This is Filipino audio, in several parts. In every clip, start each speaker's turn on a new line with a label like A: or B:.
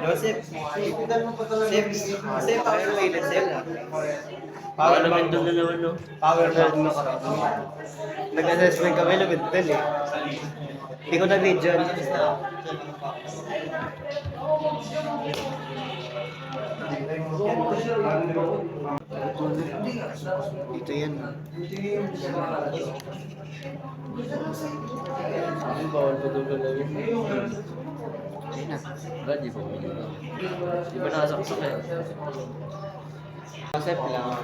A: Joseph. Sip. Pero wait, sip.
B: Power naman doon na naman, no?
A: Power bank na ka. Nag-assessment kami, lumidtal eh. Hindi ko na-video. Dito yan.
B: Ang bawal pa doon galawin.
A: Ayun na.
B: Ba't di ba mo dito? Di ba nakasaksak eh?
A: Concept lang.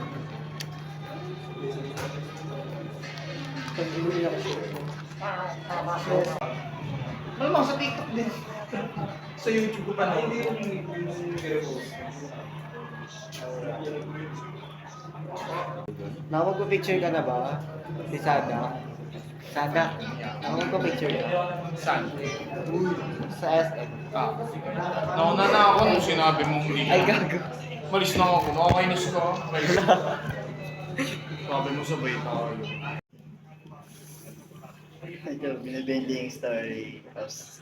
C: Malamang sa TikTok din. Sa YouTube ko pa na. Hindi yung
A: Nakapag-picture ka na ba? Si Sada? Sada? Nakapag-picture ka?
C: Saan?
A: Sa SM.
C: Nauna na ako nung sinabi mong hindi.
A: Ay, gago.
C: Malis na ako. Makakainis ka. Sabi mo sabay tayo.
A: Ito, binibindi yung story. Tapos,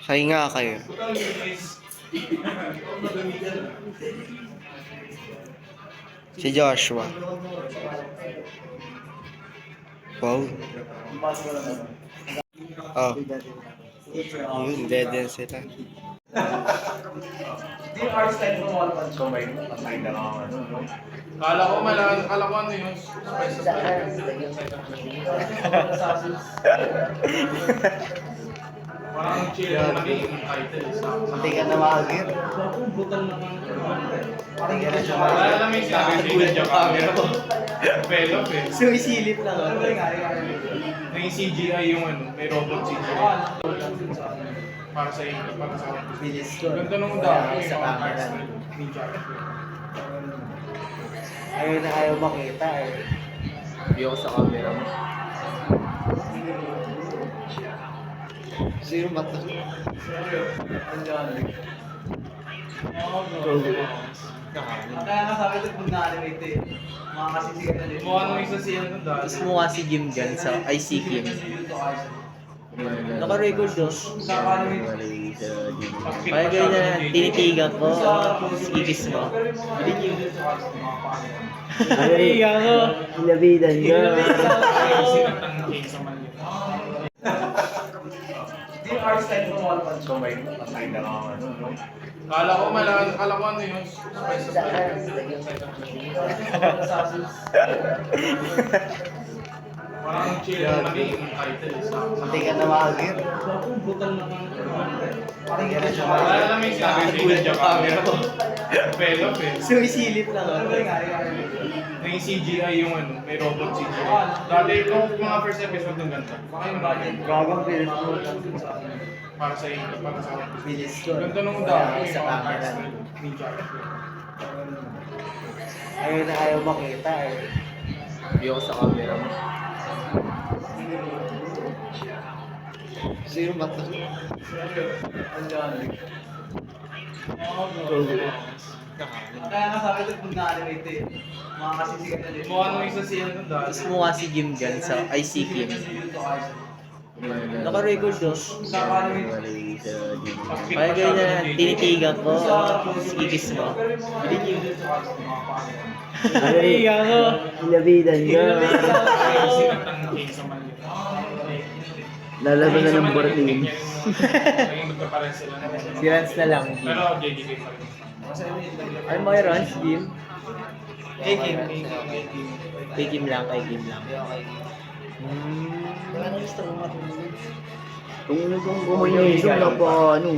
A: Sabi nga kayo. Si Joshua. Wow. Oh. Yun, dead end sila.
C: Kala ko ano yun. Parang chill yung naging title.
A: Hindi ka na makagir.
C: Wala naman yung sinabi hindi na dyan camera. Develop eh.
A: Sumisilip lang.
C: May CGI yung ano, may robot CGI. Para sa inyo, para sa akin.
A: Bilis ko.
C: Ganda nung dami.
A: Sa camera.
C: Ninja.
A: Ayaw na ayaw makita eh.
B: Hindi ako sa camera mo.
A: Sino ba ito?
D: Kaya nga sabi ito pag na-animate eh. Mga kasisikat na din.
C: Mukha nung isa siya nung dati.
B: Tapos mukha si Jim Gunn sa IC Kim. Naka-record doon. Kaya ganyan na, tinitigan ko. Ikis mo. Tinitigan ko.
A: Labidan ka.
C: Sikat ng king sa Manila.
D: Hindi yung art style mo mga pan.
C: Kala ko ano yun. Parang chill yung naging title.
A: Hindi ka na makagir.
C: Wala naman yung sinabi hindi na dyan camera. Develop eh.
A: Sumisilip lang.
C: May CGI yung ano, may robot CGI. Dati nung mga first episode ng ganda. Baka yung budget.
A: Gagawang pilit mo.
C: Para sa inyo, para sa akin.
A: Bilis ko.
C: Ganda nung dami.
A: Sa camera.
C: Ninja.
A: Ayaw na ayaw makita eh.
B: Hindi ako sa camera mo.
A: Sino ba ito?
D: Kaya nga sabi ito pag na-animate eh. Mga kasisikat na din.
C: Mukha nung isa siya nung dati.
B: Tapos mukha si Jim Gunn sa IC Kim. Naka-record doon. Kaya ganyan na, tinitigan ko. Ikis mo. Tinitigan ko.
A: Labidan ka.
C: Sikat ng king sa Manila.
A: Lalaban na ng Bortin.
C: Naging magkapares sila.
A: Si Rans na lang.
C: Pero JJK pa rin.
B: Ano mo yung runs, Jim?
D: Kay Kim.
B: Kay Kim lang, kay Kim lang.
A: Kung ano kung kumunyoso na pa ano.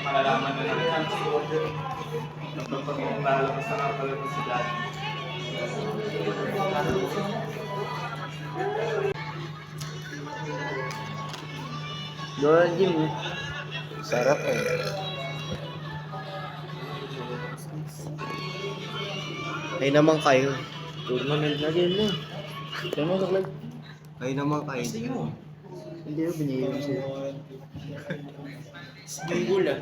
C: Malalaman na lang. Pag lalabas na napalabas si Daddy.
A: Doon Jim. Sarap eh. Ay naman kayo.
B: Tournament na din mo.
A: Ano sa club? Ay naman kayo. Hindi ko binigyan siya.
B: Binggol ah.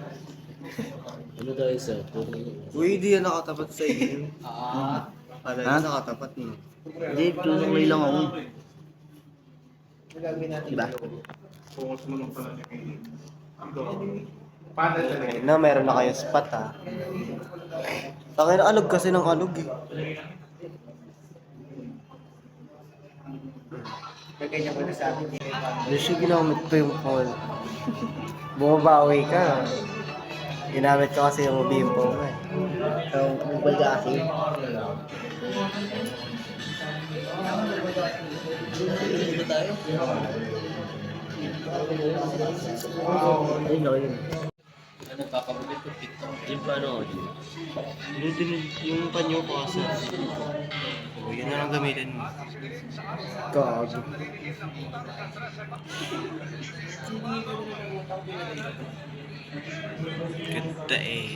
B: Ano tayo sa tournament?
A: Uy, hindi yan nakatapat sa inyo.
D: Ah.
A: Pala yun nakatapat mo.
B: Hindi, tutuloy lang ako. Diba?
C: Focus mo nung pala niya kayo. Paano talaga?
A: Na, meron na kayong spot ha. Tangin na alog kasi ng alog eh.
D: Ganyan ko na sa akin.
A: Hindi siya ginamit ko yung call. Bumabawi ka. Ginamit ko kasi yung bimpo mo eh.
B: So, nagbal ka kasi. Hindi ba tayo? Ayun o, yun. Ano, kakabulit ko TikTok. Yung paano ako dito?
A: Yung panyo ko kasi. O, yun na lang gamitin mo. Gago. Ganda eh.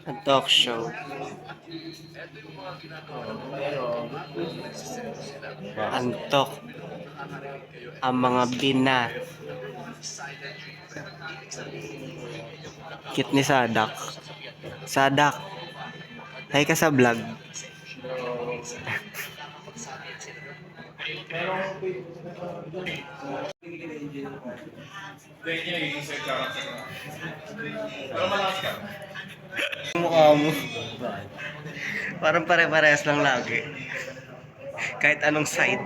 A: A talk show. Antok. Ang mga binat. Kit ni Sadak. Sadak. Hay ka sa vlog.
C: Ganyan yung nagiging side character. Pero malakas ka.
A: Mukha mo. Parang pare-parehas lang lagi. Kahit anong side.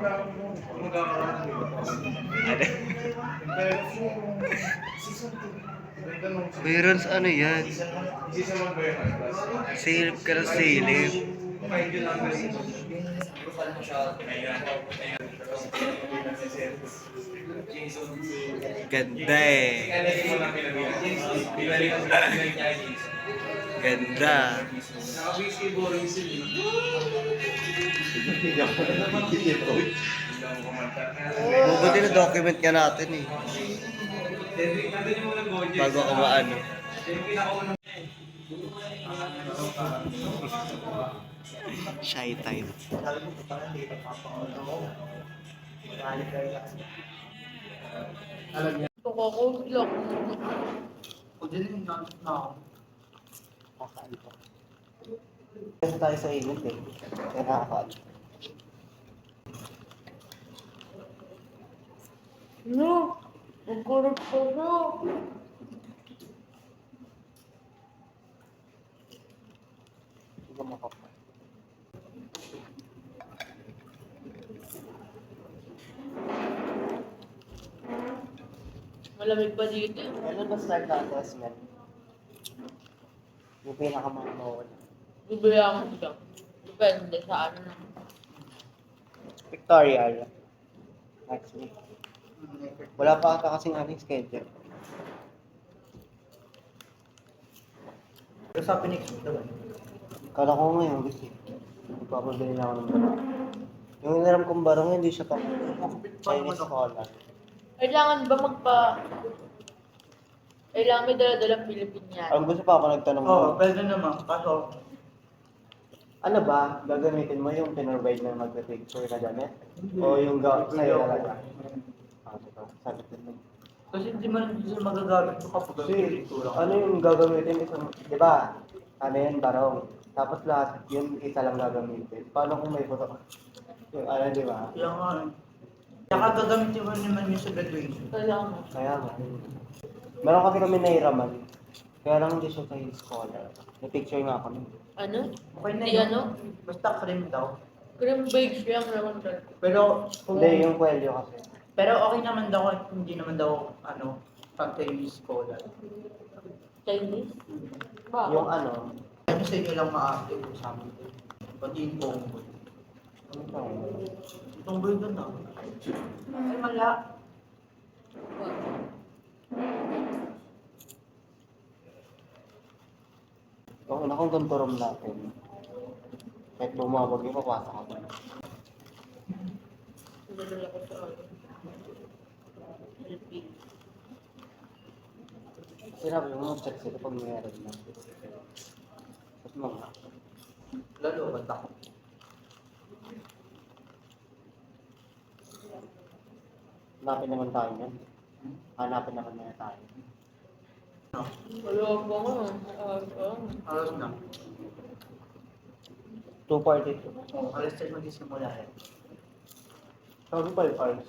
A: Ano? Meron sa ano yan?
C: Isisaman ba yun?
A: Silip ka ng silip. Ganda eh. Ganda. Mabuti na document ka natin eh. Bago ka maano. Shy type.
E: Kukukulok.
A: Kasi tayo sa init eh. Kaya nakakaano.
E: No, magkurot ko na.
A: Hindi ka makapal.
E: Malamig pa dito.
A: Kailan ba start na assessment? Yung pinakamahal.
E: Bibigyan ko siya. Depende sa ano na.
A: Pictorial. Next week. Wala pa ata kasing ating schedule.
D: Pero sa next week naman.
A: Kala ko ngayon gusto. Papabili na ako ng barang. Yung inaram kong barang hindi siya pa Chinese scholar.
E: Kailangan ba Kailangan may dala-dalang Philippine yan.
A: Ang gusto pa ako nagtanong
D: Oo,
A: mo.
D: pwede naman. Kaso,
A: Ano ba? Gagamitin mo yung pinrovide na magpe-picture na gamit? O yung sa'yo talaga? Sabi ko lang.
D: kasi hindi man sila magagamit ko kapag
A: Kasi
D: pintura.
A: ano yung gagamitin isang, di ba? Ano yan, barong. Tapos lahat, yun isa lang gagamitin. Paano kung may photo? Yung ano, di ba?
D: Kaya nga eh. Saka gagamitin mo naman yun sa graduation.
E: Kailangan.
A: Kaya nga. Meron kasi kami nahiraman. Kaya lang hindi siya Chinese scholar. May picture nga kami.
E: Ano?
D: Okay na
E: Di
D: yun.
E: ano?
D: Basta cream daw.
E: Cream bake siya ang naman dyan.
D: Pero, kung,
A: Hindi, yung kwelyo kasi.
D: pero okay naman daw, hindi naman daw, ano, pag-Chinese scholar.
E: Chinese? Ba?
A: Yung ano,
D: Ano sa inyo lang ma-active ko sa amin. Pati yung Pongboy.
A: ano ba?
D: Pongboy doon na. Ay, mala.
A: Kung una kong ganturom natin, kahit bumabag yung papasok ako.
E: Sinadala ko sa ano. Philippine.
A: Sinabi mo, mag-check sila pag meron na. At mga,
D: Lalo, basta ko.
A: hanapin naman tayo yan. Hanapin naman na tayo.
E: Wala pa nga.
D: Alas na.
A: 2:42.
D: Alas 10 magsisimula yan.
A: Sabi 5 hours.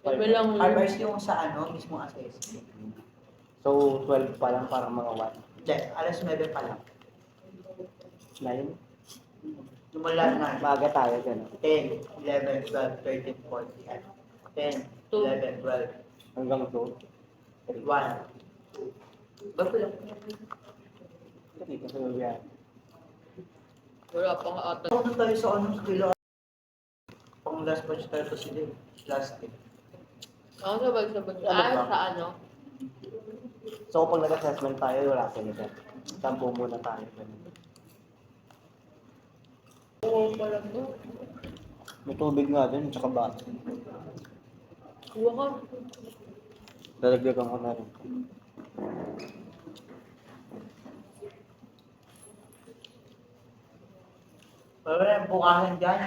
E: Sabi lang yun.
D: Harbors yung sa mismo assess.
A: So, 12 pa lang para mga 1.
D: Hindi, alas 9 pa lang.
A: 9?
D: Lumala na.
A: Maaga tayo gano'n.
D: 10, 11, 12, 13, 14. 10, 11, 12,
A: Hanggang 2.
D: 1. Ba't lang?
A: Kasi kasunod yan.
E: Wala pa nga ata.
D: Ano tayo sa kilo? Pang last batch tayo to sila. Last day.
E: Ako sabag-sabag.
A: Ano ba?
E: Sa ano?
A: So, pag nag-assessment tayo, wala sila dyan. Sampo muna tayo.
E: Oo, parang no.
A: May tubig nga din, tsaka baso.
E: Kuha ka.
A: Dadagdagan ko na rin.
D: Wala na bukahan dyan.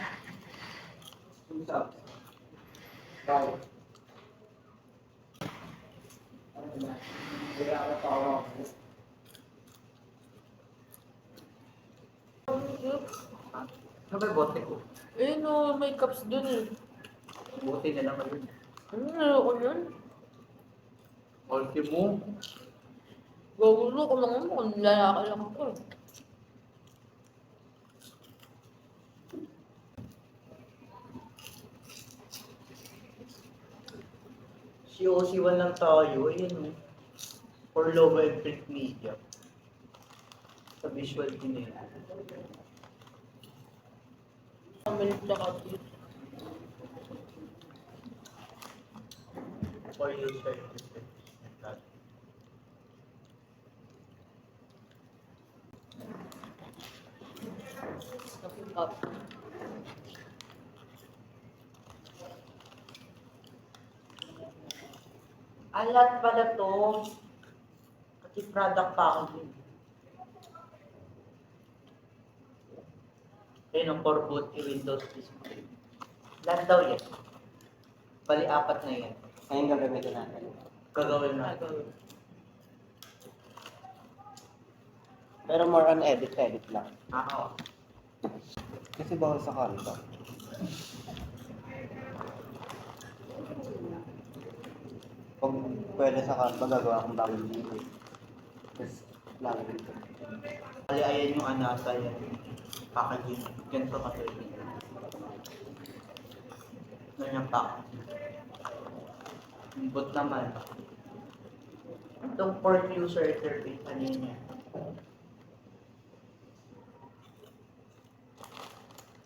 D: Ano ba yung bote ko?
E: Eh no, may cups dun eh.
D: Bote na lang yun.
E: Ano nalo ko yun?
D: Ultimo.
E: Gagulo ko lang mo kung lalaki lang ako.
D: COC1 lang tayo. Ayun. For low and print media. Sa visual din eh.
E: Kamilit na kapit.
D: For user.
E: Kapit.
D: Alat pala to. Kasi product packaging. Ayun ang for boot Windows display. Lahat daw yan. Bali, 4 na yan.
A: Ngayon gagamitin natin.
D: Gagawin natin.
A: Pero more on edit lang.
D: Oo.
A: Kasi bawal sa kanto. Pag pwede sa kanto, gagawa akong bagong video. Tapos, lang dito.
D: Bali, ayan yung anata yan. Packaging. Ganito kasi. Ganyan packaging. Yung boot naman. Itong port user interface, ano yun yan?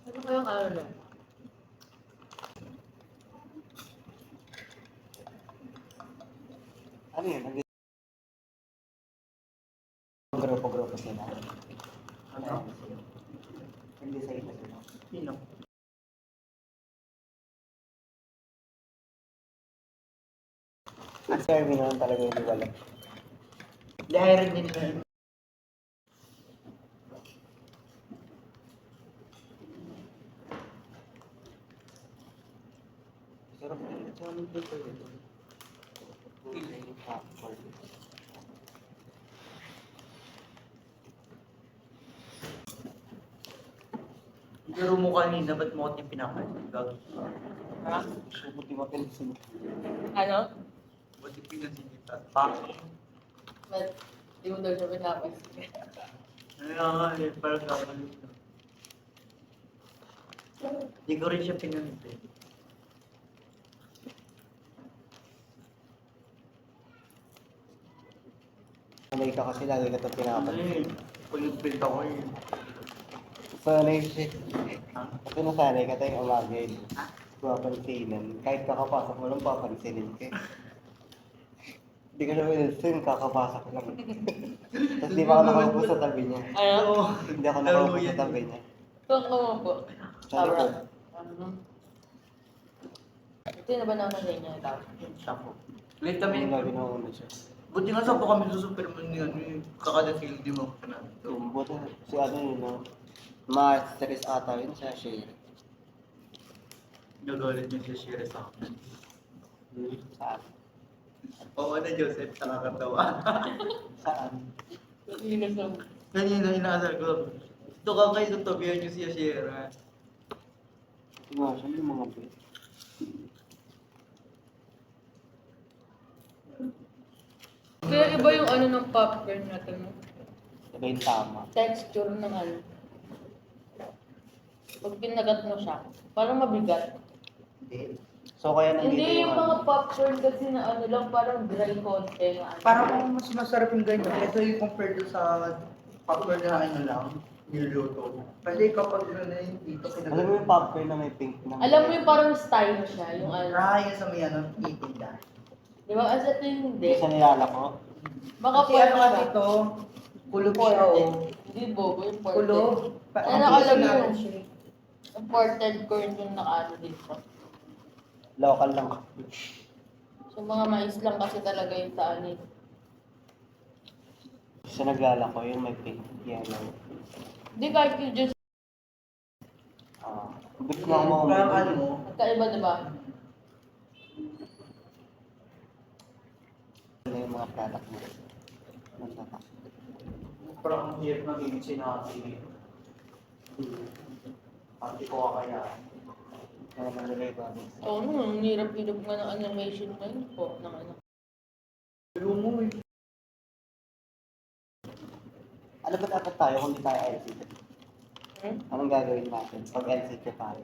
E: Ano kayang ano?
A: Ano yun? Grupo-grupo sila.
D: Ano?
A: Hindi sa ito sila.
D: Sino?
A: Ang serve naman talaga yung wala.
D: Dahil din yun.
A: Sarap na yung sa amin dito yun. Yung popcorn.
D: Pero mo kanina, ba't mo ko pinakain?
E: Ha?
A: Buti makinsin.
E: Ano?
D: Ba't yung pinasinita? Pak.
E: Ba't di mo daw siya pinapansin?
D: Ano nga, parang gagawin ko. Hindi ko rin siya pinansin.
A: Sanay ka kasi lagi ka ito pinapansin.
D: Kung yung print ako yun.
A: Sanay siya.
D: Ha?
A: Kasi nasanay ka tayong umagay. Papansinan. Kahit kakapasok mo lang, papansinin ka. Hindi ka naman ilsin, kakapasok lang. Tapos di ba ako nakaupo sa tabi niya.
E: Ano?
A: Hindi ako nakaupo sa tabi niya.
E: Saan ka mo po?
A: Sa likod.
E: Ano? Ito na ba naman sa inyo ito?
D: Siya po. Late kami.
A: Hindi na ginauna siya.
D: Buti nga sa po kami sa Superman yun. Kakadating di mo ka na.
A: Buti si ano yun, no? Ma-stress ata yun sa share.
D: Nagalit niya si Shira sa akin.
A: Sa akin.
D: Oo na, Joseph, nakakatawa.
A: Saan?
E: Kanina sa...
D: Kanina inaasar ko. Ito ka kayo, tutabihan niyo si Ashera.
A: Sinasan yung mga bet.
E: Kaya iba yung ano ng popcorn natin mo.
A: Diba yung tama?
E: Texture ng ano. Pag pinagat mo siya, parang mabigat.
D: Hindi.
A: So kaya nandito
E: Hindi yung
A: ano,
E: mga popcorn kasi na ano lang, parang dry konti. Na ano.
D: Parang mas masarap yung ganyan. Ito yung compared to sa popcorn na ano lang, niluluto. Kasi kapag ano yung dito,
A: alam mo yung popcorn na may pink na.
E: Alam mo yung parang style siya, yung ano.
D: Raya sa may ano, itinda.
E: Di ba? As ito yung hindi.
A: Isa nilalako.
E: Baka
D: Kasi ano
E: pork
D: nga
E: siya.
D: dito, kulob siya o.
E: Hindi bobo, yung ported.
D: Kulob.
E: Ano alam mo? Imported corn yung nakaano dito.
A: Local lang.
E: So mga mais lang kasi talaga yung sa ano.
A: Isa naglalako yung may pink. Yellow.
E: Hindi kahit yung just
A: Bit na ako
D: Parang ano mo,
E: magkaiba, di ba?
A: ano yung mga product mo. Nagtatak.
D: parang ang hirap magiging sinabi. Pati ko kaya.
A: Kaya nalagay ba?
E: Oo naman, ang hirap-hirap nga ng animation ngayon po. Ng ano.
D: Pero mo eh.
A: Ano ba dapat tayo kung di tayo LCD?
E: Hmm?
A: Anong gagawin natin pag LCD tayo?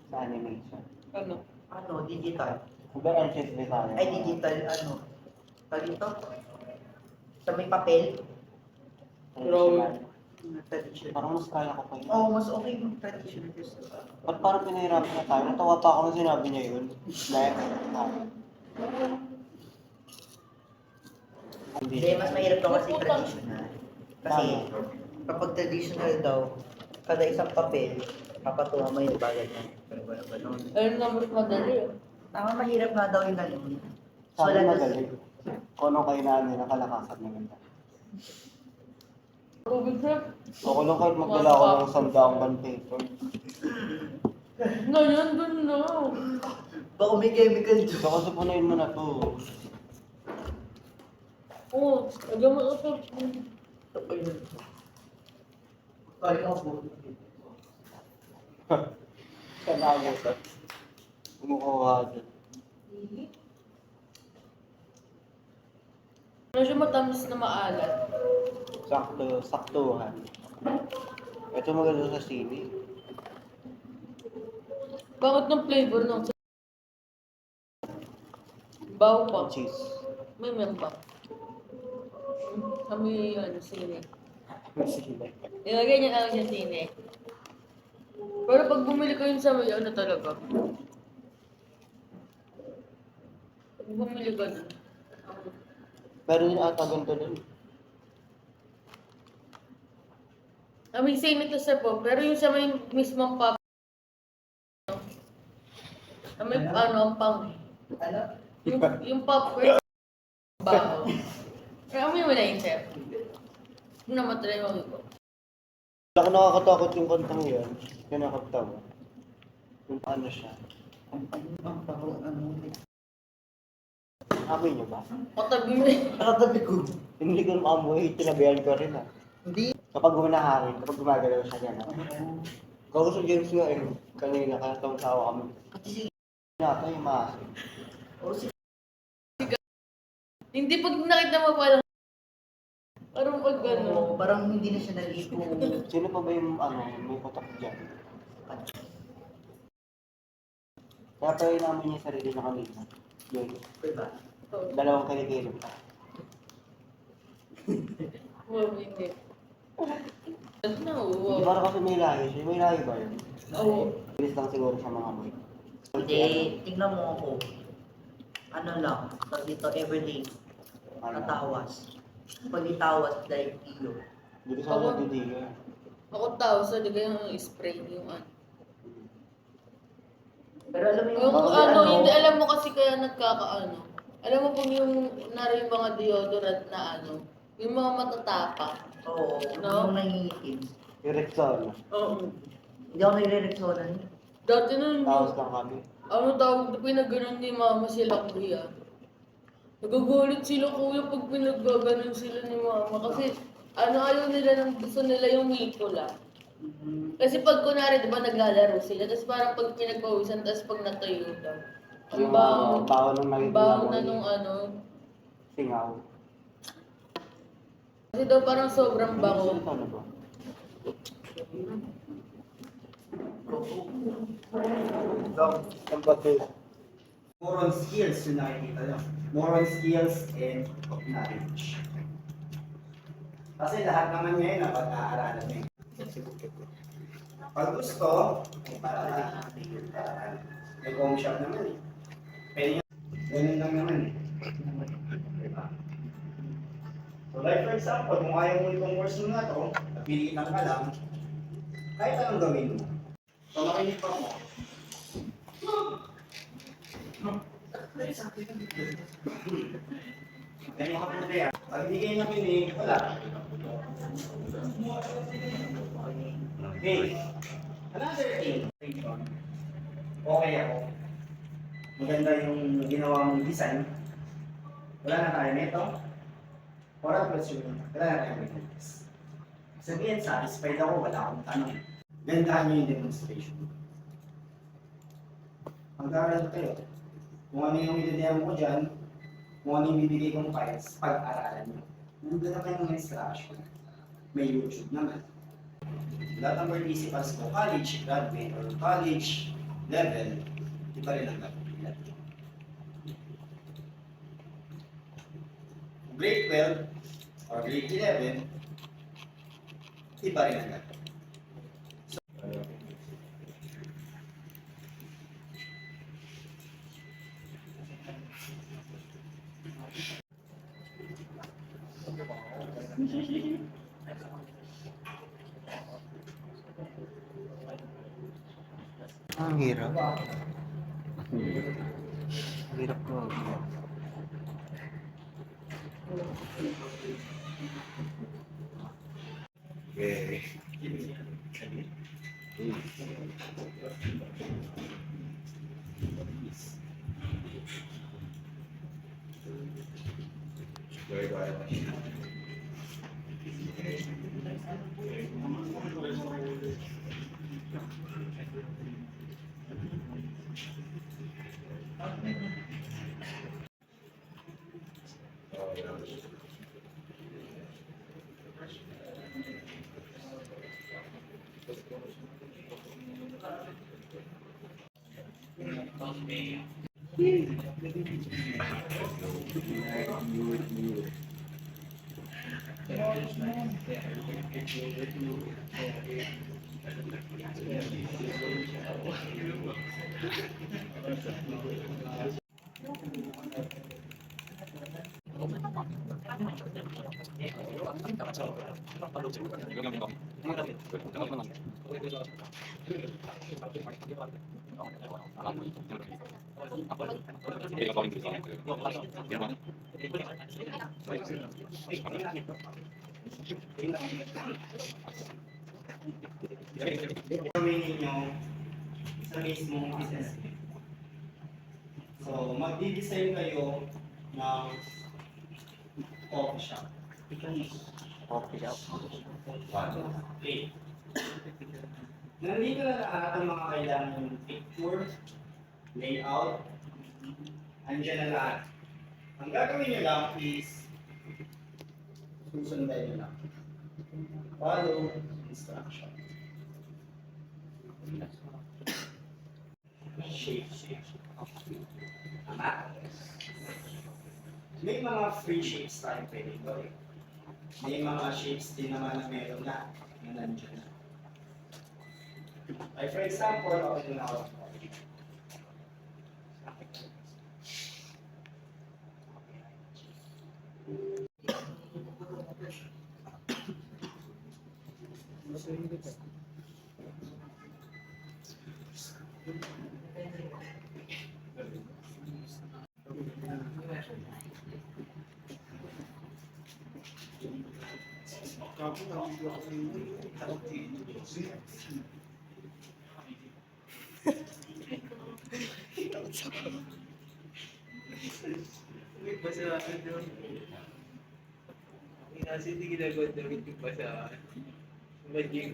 A: Sa animation.
E: Ano?
D: Ano, digital.
A: Kung ba LCD tayo?
D: Ay, digital, ano. Dito? Sa may papel.
A: Traditional.
D: Traditional.
A: Parang mas kaya ko pa yun.
D: Oo, mas okay yung traditional kasi.
A: Ba't parang pinahirapan na tayo? Natawa pa ako nung sinabi niya yun. Next.
D: Hindi, mas mahirap daw kasi traditional. Kasi, kapag traditional daw, kada isang papel, papatuwa mo yung bagay na. Ganun.
E: Ayun nga mas madali eh.
D: Tama, mahirap nga daw yung ganun. So,
A: Sabi
D: wala na-
A: magaling. Kung anong kainaan nila, kalakasan na ganda.
E: Rubik trip.
A: Ako lang kahit magdala ako ng sandaang band paper.
E: Ngayon, dun na.
D: Baka may chemical dyan.
A: So kasi punuin mo na to.
E: Oo, lagyan mo ito.
D: Kaya ka po.
A: Kailangan ko. Kumukuha dyan.
E: Ano siya matamis na maalat?
A: Saktuhan. Ito maganda sa sili.
E: Bakit ng flavor ng baw pa?
A: Cheese.
E: May milk pa. Kami ano, sine.
A: Sili.
E: Ilagay niya lang yung sine. Pero pag bumili ko yun sa may ano talaga. Pag bumili ka dun.
A: Pero yun ata ganito din.
E: May same ito sa po, pero yung sa may mismong pop. May ano, ang pang.
D: Ano?
E: Yung popcorn. Baho. Pero amoy mo na yung chef. Kung namatry mo ito.
A: Wala ko nakakatakot yung kantang yan. Yung nakakatawa. Yung ano siya.
D: Ang baho, ano?
A: Amoy niyo ba?
E: Katabi mo eh.
D: Nakatabi ko.
A: Hindi ko maamoy, tinabihan ko rin ah.
D: Hindi.
A: Kapag humahangin, kapag gumagalaw siya gano'n. Gawin sa James nga eh. Kanina, kaya tawang tawa kami.
D: Kasi si...
A: Nato yung maasin.
D: O si...
E: Hindi pag nakita mo parang pag ano.
D: Parang hindi na siya naligo.
A: Sino pa ba yung ano, may putok dyan? Kaya pa yung namin niya sarili na kanina. Yun.
D: Diba?
A: Dalawang kilikilo pa.
E: Wow, hindi. No,
A: Hindi
E: wow.
A: parang kasi may lahi siya. May lahi ba yun?
E: Oo.
A: Bilis lang siguro sa mga boy.
D: Hindi, tignan mo ako. Ano lang, pag dito everyday, natawas. Pag itawas, like iyo.
A: Hindi ko sa mga didiga.
E: Ako tao, so di kayo yung spray yung ano.
D: Pero alam mo
E: Yung ano, hindi alam mo kasi kaya nagkakaano. Alam mo kung yung naroon yung mga deodorant na ano, yung mga matatapang.
D: Oo,
E: No?
D: yung nangingitim.
A: Yung Rexona.
E: Oo.
D: Hindi ako nagre-rexona niya.
E: Dati nun,
A: Tawas lang kami.
E: ano tawag, pinaganon ni mama sila kuya. Nagugulit sila kuya pag pinaggaganon sila ni mama. Kasi ano ayaw nila ng gusto nila yung mipula. Kasi pag kunwari, di ba, naglalaro sila, tapos parang pag pinagpawisan, tapos pag natuyo daw. Ang
A: Yung
E: baho.
A: baho ng
E: Ang
A: naging
E: baho na
A: amoy.
E: nung ano.
A: Singaw.
E: Kasi daw parang sobrang bango.
A: Ano ba? Ang bato.
F: More on skills yung nakikita nyo. More on skills and knowledge. Kasi lahat naman ngayon na pag-aaralan nyo. Pag gusto, ay para may home shop naman eh. Pwede nyo, ganun lang naman eh. Diba? So like for example, kung ayaw mo itong course mo na to, napilitan ka lang, kahit anong gawin mo. So makinig pa mo. Ganyan ka po kaya. Pag hindi kayo nakinig, wala. Okay. Another thing. Okay ako. Maganda yung ginawa mong design. Wala na tayo nito. Oral question. Wala na tayo nito. Sabihin, satisfied ako. Wala akong tanong. Gandahan nyo yung demonstration. Mag-aaral kayo. Kung ano yung i-demo ko dyan, kung ano yung bibigay kong files, pag-aralan nyo. Nandun naman yung instruction. May YouTube naman. Lahat ng participants ko, college, graduate, or college level, iba rin ang gagawin. Grade 12 or grade 11, iba rin ang gagawin.
A: Ang hirap. Hirap ko. Okay.
F: Gawin ninyo sa mismong assessment. So, magdi-design kayo ng coffee shop.
A: Okay daw.
F: Okay. Nandito na lahat ang mga kailangan yung picture, layout, andyan na lahat. Ang gagawin nyo lang is susundan nyo lang. Follow instruction. Shape. Tama? May mga free shapes tayo pwede gawin. May mga shapes din naman na meron na nandiyan na. Like for example, ako din ako.
B: basahan yun. Kasi hindi ginagawa-damit yung basahan. Maging.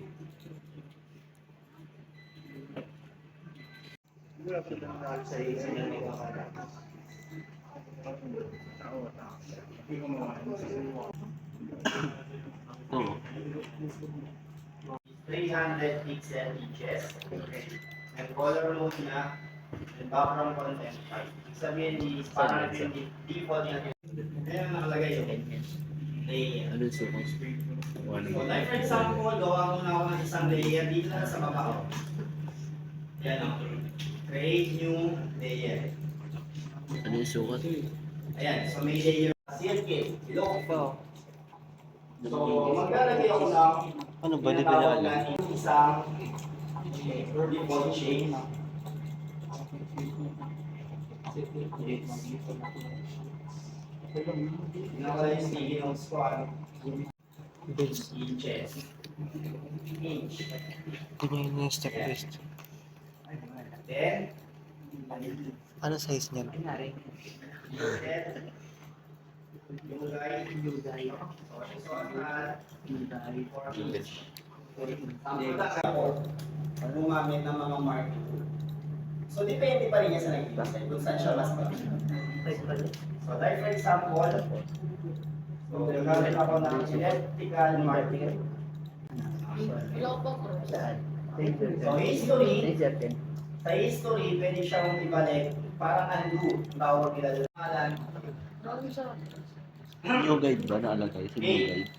B: Oo.
F: 300 pixel inches. And color mode niya, and background content. Ibig sabihin, parang yung default niya. Ayan ang nakalagay yun. Layer.
B: Ano so?
F: So, like for example, gawa muna ako ng isang layer dito na sa baba ko. Yan o. Create new layer.
B: Ano yung sukat?
F: Ayan, so may layer. CFK, below. So, maglalagay ako ng
B: Ano ba? Di
F: tinatawag
B: pinaalam.
F: na isang default shape. Nakalagay yung sticky notes ko, ano? Inches. Inch.
A: Ganyan yung step list.
F: Then,
A: Ano size niyan?
F: then, Yugay. Gumamit ng mga marking. So, depende pa rin yan sa nag-design kung saan siya mas maganda. So, like for example, so, gagamit ako ng electrical marking.
E: Wala ko pa po.
F: So, history, sa history, pwede siyang ibalik parang undo, tawag nila doon. Pangalan,
E: Ano siya?
B: New guide ba naalagay? Sa new guide?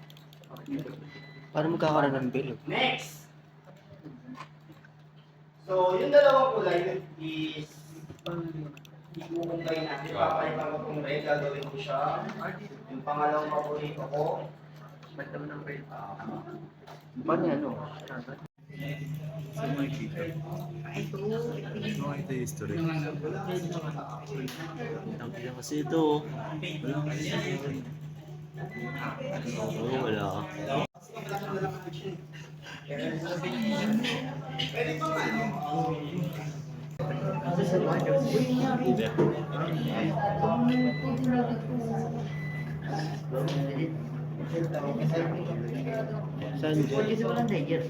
A: Paano magkakaroon ng bill?
F: next! So, yung dalawang kulay is ikukumbay natin. Papalitan ko kung red, gagawin ko siya. Yung pangalawang paborito ko.
B: Paano ano? Saan mo ikita? Ito yung history. Ang kaya kasi ito. Wala kasi ito. Oo, wala ka.
F: Pwede pa nga, no?
A: Saan dyan?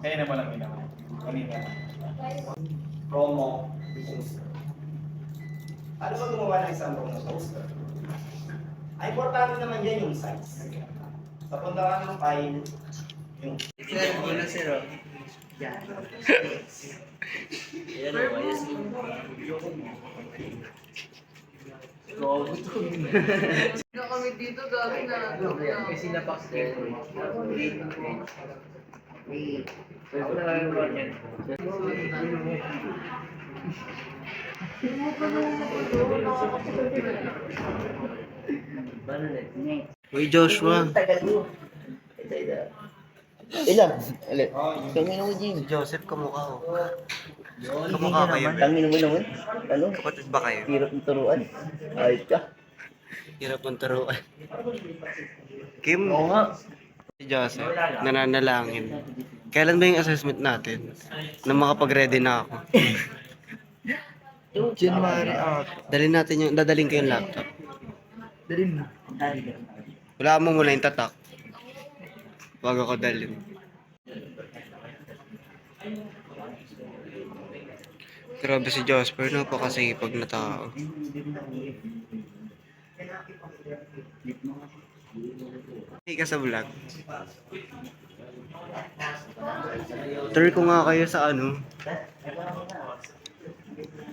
C: Kaya naman lang ginawa. Kanina.
F: Promo. Ano ba gumawa ng isang promo poster? Ay, importante naman yan yung size. Sa punta ka ng file, yung
D: Sir, muna sir. Yan.
B: Ayan o, ayos.
E: Na kami dito, gabi na.
D: May sinapak sir. Ako na lang yung yan.
A: Uy, Joshua.
D: Tagal mo. Ilan? Ulit. Tangin mo, Jim.
A: Si Joseph, kamukha ko. Kamukha kayo, Ben.
D: Tangin mo naman. Ano?
A: Kapatid ba kayo?
D: Hirap ng turuan. Ayos ka.
A: Hirap ng turuan. Kim,
D: Oo nga.
A: si Joseph, nananalangin. Kailan ba yung assessment natin? Na makapag-ready na ako.
D: January out.
A: Dadaling ko yung laptop.
D: Dalhin mo.
A: Wala mo muna yung tatak. Bago ko dalhin. Grabe si Jasper, napakasipag na tao. Hindi ka sa vlog. Tour ko nga kayo sa ano.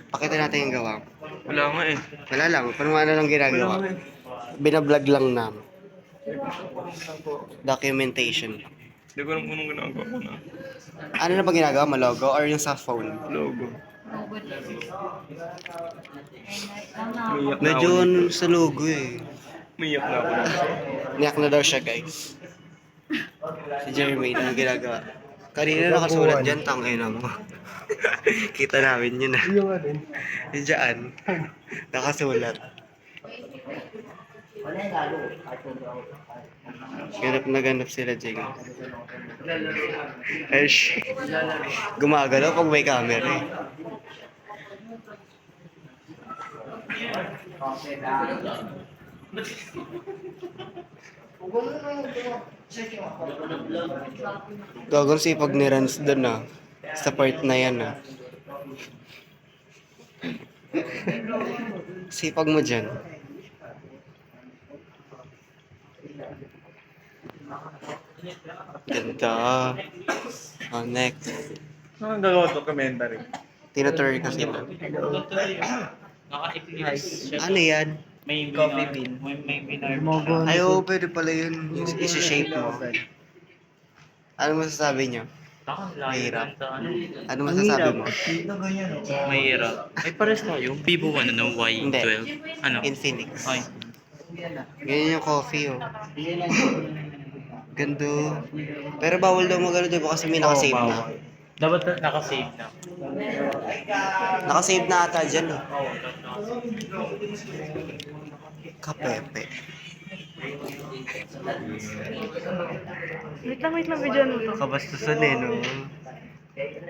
A: Pakita natin yung gawa.
C: Wala nga eh.
A: Wala lang, paano ano lang ginagawa. Binablog lang namin. Documentation.
C: Hindi ko alam kung anong ginagawa ko na.
A: Ano na ba ginagawa mo? Logo or yung sa phone?
C: Logo. Umiyak na
A: Medyo
C: ako.
A: ano sa logo eh.
C: Umiyak na ako.
A: Niyak na daw siya guys. Si Jermaine, ano ginagawa? Kanina nakasulat dyan, tangina mo. Kita namin yun ah. Yung dyan, nakasulat.
D: Wala yung lalo.
A: Ganap na ganap sila, Jing. Esh, gumagalaw pag may camera eh.
F: Okay lang.
A: Gagawin sipag ni Rans doon ah. Sa part na yan ah. Sipag mo dyan. Ganda. Oh, next.
C: Ang gagawa documentary.
A: Tinutur ka sila.
B: Naka-eclipse siya.
A: Ano yan?
B: May coffee bean. May binar.
A: Ay, oo, pwede pala yun. Yung isi-shape mo. Ano masasabi niyo? Mahirap. Ano masasabi mo?
B: Mahirap. Ay, pares tayo. Vivo ano,
A: Hindi.
B: Y12. Ano?
A: Infinix.
B: Ay.
A: Ganyan yung coffee, oh. Gando. Pero bawal daw mag-ano, di ba? Kasi may nakasave na.
B: Dapat nakasave na.
A: Nakasave na ata dyan, oh. Kapepe.
E: Wait lang, video mo to.
A: Kabastusan eh, no?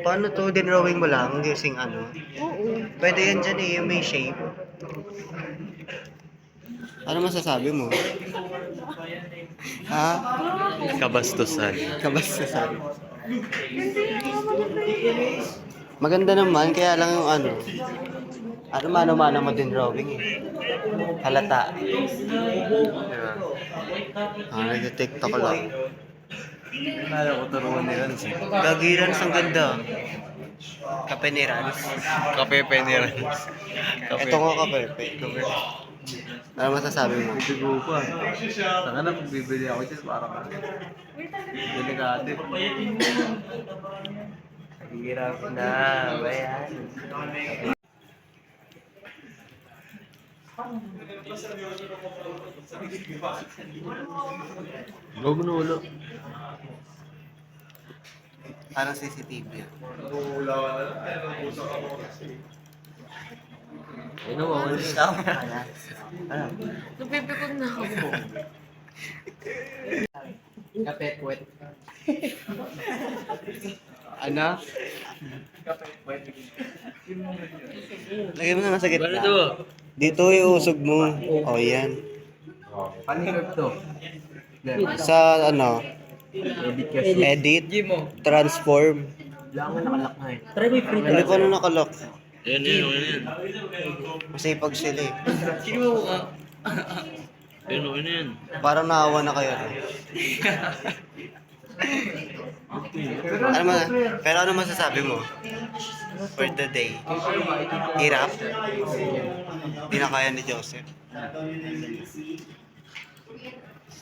A: Paano to? Dinrawing mo lang using ano?
E: Oo.
A: Pwede yan dyan eh, yung may shape. Ano masasabi mo? Ha?
B: Kabastusan.
A: Kabastusan. Maganda naman, kaya lang yung ano. Ano mano-mano mo din drawing eh. Halata. Diba? Nag-tiktok lang.
C: Kaya ko turuan ni Rans.
A: Gagi Rans, ang ganda. Kape ni Rans.
C: Kapepe ni Rans.
A: Ito nga kapepe. Ano masasabi mo?
C: Bigo pa. Saka na pag bibili ako dyan, parang delikado.
A: Hirap na. Bayan.
C: Huwag na ulo.
A: Parang CCTV yan.
C: Ano mo?
A: Ano?
E: Napipikon na ako.
A: Kape puwet. Ano? Lagay mo na nasa gitna. Dito iusog mo. O, yan.
C: Paninap to.
A: Sa ano? Edit. Transform. Hindi pa na nakalock.
B: Yan.
A: Masipag sila eh.
B: Yan.
A: Parang naawa na kayo. Pero ano masasabi mo? For today? Hirap? Hindi na kaya ni Joseph.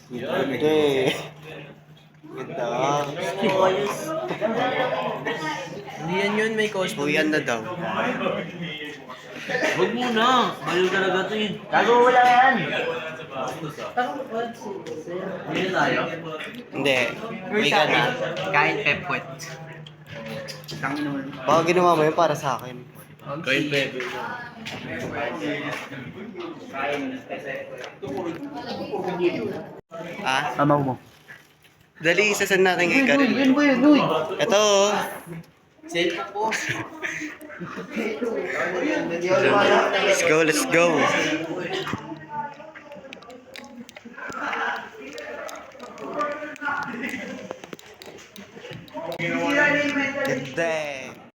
A: Hindi. Ganda.
B: Hindi yan yun, may cost.
A: Uyan na daw.
B: Huwag muna. Baliw talaga to yun.
D: Gago, wala yan.
B: Hindi tayo.
A: Hindi. Uwi ka na.
B: Kain pepwet.
A: Baka ginawa mo yun para sa akin.
B: Kain pep.
A: Ah?
C: Amaw mo.
A: Dali, isasan natin kay Karin. Ito oh. Let's go. Ganda eh.